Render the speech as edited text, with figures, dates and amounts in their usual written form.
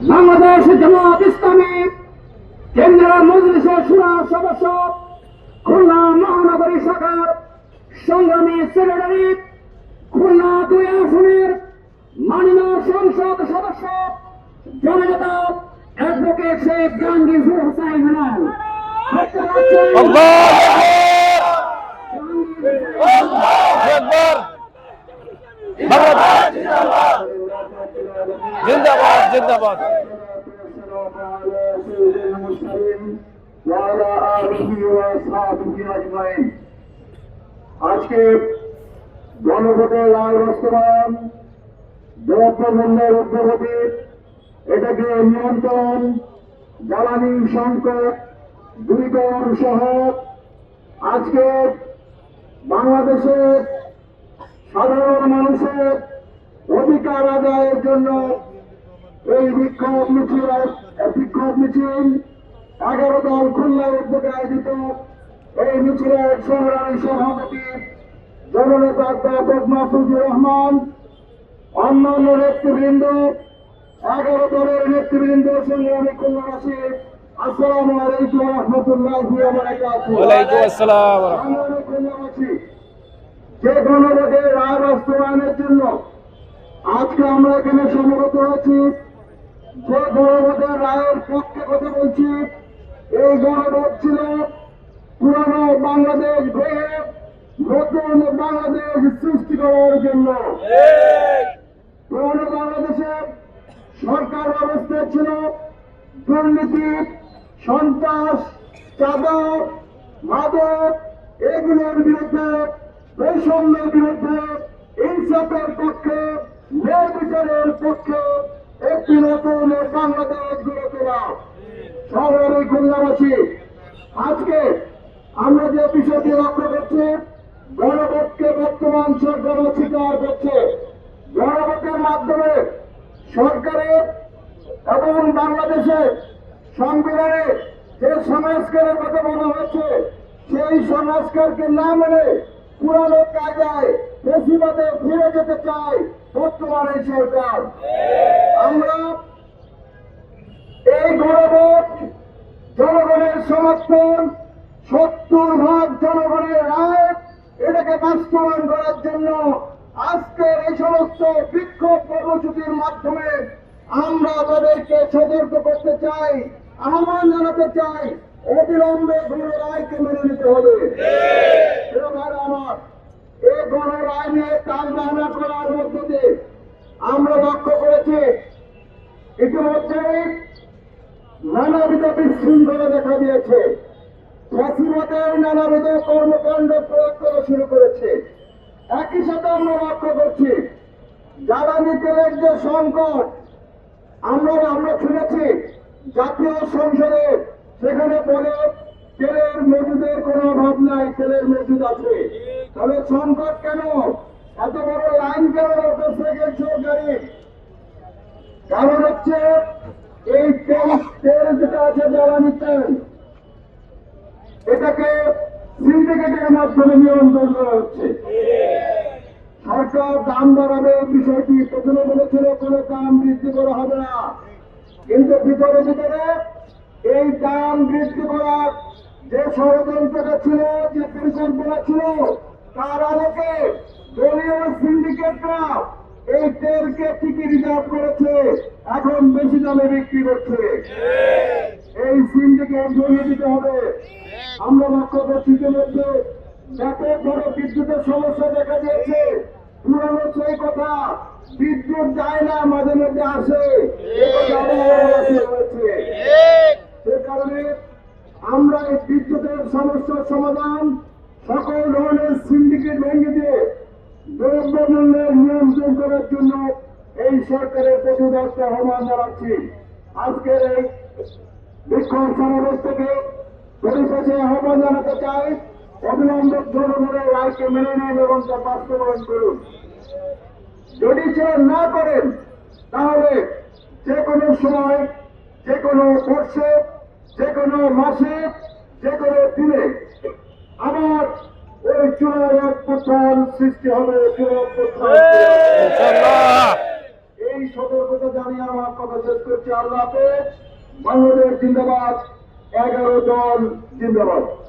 বাংলাদেশ জামাত ইসলামী কেন্দ্রীয় মজলিসের শুরা সদস্য, খুলনা মহানগরী শাখার সংগ্রামী সেক্রেটারি, খুলনা 2 আসনের মাননীয় সংসদ সদস্য জননেতা অ্যাডভোকেট শেখ জাহাঙ্গীর হোসেন হেলাল। জিন্দাবাদ জিন্দাবাদ। আজকে গণভোটের রায় বাস্তবায়ন, দ্রব্যমূল্যের ঊর্ধ্বগতি, এটাকে নিয়ন্ত্রণ, জ্বালানি সংকট দূরীকরণ সহ আজকে বাংলাদেশের সাধারণ মানুষের অধিকার আদায়ের জন্য এই বিক্ষোভ মিছিল 11 দল খুলনার উদ্যোগে আয়োজিত এই মিছিলের সংগ্রামী সভাপতি জননেতা অধ্যাপক মাহফুজুর রহমান, অন্যান্য নেতৃবৃন্দ, 11 দলের নেতৃবৃন্দ, সংগ্রামী খুলনাবাসী, আসসালামু আলাইকুম ওয়া রাহমাতুল্লাহি ওয়া বারাকাতুহু। ওয়ালাইকুম আসসালাম। খুলনাবাসী, যে গণভোটের রায় বাস্তবায়নের জন্য আজকে আমরা এখানে সমবেত হয়েছি, যে গণভোটের রায়ের পক্ষে কথা বলছি, এই গণভোট ছিল পুরানো বাংলাদেশ ভেঙে নতুন বাংলাদেশ সৃষ্টি করার জন্য। পুরানো বাংলাদেশে সরকার ব্যবস্থা ছিল দুর্নীতি, সন্ত্রাস, চাঁদা, মাদক, এগুলোর বিরুদ্ধে, বৈষম্যের বিরুদ্ধে, ইনসাফের পক্ষে, ন্যায় বিচারের পক্ষে একটি নতুন বাংলাদেশ গড়ে তোলা। শহরের খুলনাবাসী, আজকে আমরা যে বিষয়টি লক্ষ্য করছি, গণভোটকে বর্তমান সরকার অস্বীকার করছে। গণভোটের মাধ্যমে সরকারের এবং বাংলাদেশের সংবিধানে যে সংস্কারের কথা বলা হয়েছে, সেই সংস্কারকে না মেনে পুরানো কায়দায় বেশিবাদে ফিরে যেতে চায় বর্তমানে সরকার। আমরা এই গণভোট জনগণের সমর্থন, 70% জনগণের রায়, এটাকে বাস্তবায়ন করার জন্য আজকের এই সমস্ত বিক্ষোভ কর্মসূচির মাধ্যমে আমরা তাদেরকে সতর্ক করতে চাই, আহ্বান জানাতে চাই, অবিলম্বে গণরায়কে মেনে নিতে হবে। আমার এই গণরায় নিয়ে টালবাহানা করার মধ্য দিয়ে আমরা লক্ষ্য করেছি ইতিমধ্যেই নানাবিধ বিশৃঙ্খলা দেখা দিয়েছে। ফ্যাসিবাদের নানাবিধ কর্মকাণ্ড প্রয়োগ করা শুরু করেছে। একই সাথে আমরা লক্ষ্য করছি জ্বালানি তেলের যে সংকট, আমরা শুনেছি জাতীয় সংসদে সেখানে বলে তেলের মজুদের কোনো অভাব নাই, তেলের মজুদ আছে। তবে সংকট কেন? এত বড় লাইন কেন করতেছে সরকারি? কারণ হচ্ছে এই তেল যেটা আছে, জ্বালানি তেল, এটাকে সিন্ডিকেটের মাধ্যমে নিয়ন্ত্রণ করা হচ্ছে। সরকার দাম বাড়াবে, বিষয়টি প্রথমে বলেছিল কোনো দাম বৃদ্ধি করা হবে না, কিন্তু ভিতরে ভিতরে এই দাম বৃদ্ধি করার যে ষড়যন্ত্রটা ছিল, যে পরিকল্পনা ছিল, তার আলোকে দলীয় সিন্ডিকেটরা এই তেলকে ঠিকই রিজার্ভ করেছে, এখন বেশি দামে বিক্রি করছে। এই সিন্ডিকেট ধরিয়ে দিতে হবে। আমরা লক্ষ্য করছি ইতিমধ্যে ব্যাপক বড় বিদ্যুতের সমস্যা দেখা দিয়েছে। পুরানো সেই কথা, বিদ্যুৎ যায় না, মাঝে মধ্যে আসে, সে কারণে আমরা এই বিদ্যুতের সমস্যার সমাধান, সকল ধরনের সিন্ডিকেট ভেঙে দিয়ে দ্রব্যমূল্যের নিয়ন্ত্রণ করার জন্য এই সরকারের প্রতি উদাত্ত আহ্বান জানাচ্ছি। আজকের এই বিক্ষোভ সমাবেশ থেকে পরিশেষে আহ্বান জানাতে চাই, অবিলম্বে জনগণের রায়কে মেনে নিন এবং তা বাস্তবায়ন করুন। যদি সেটা না করেন তাহলে যে কোনো সময়, যে কোনো বর্ষে, যে কোনো মাসে, যে কোনো দিনে আবার ওই চূড়ার এক প্রথান সৃষ্টি হবে। এই এই সতর্কতা জানিয়ে আমার কথা শেষ করছি। আল্লাহ হাফেজ। বাংলাদেশ জিন্দাবাদ। 11 দল জিন্দাবাদ।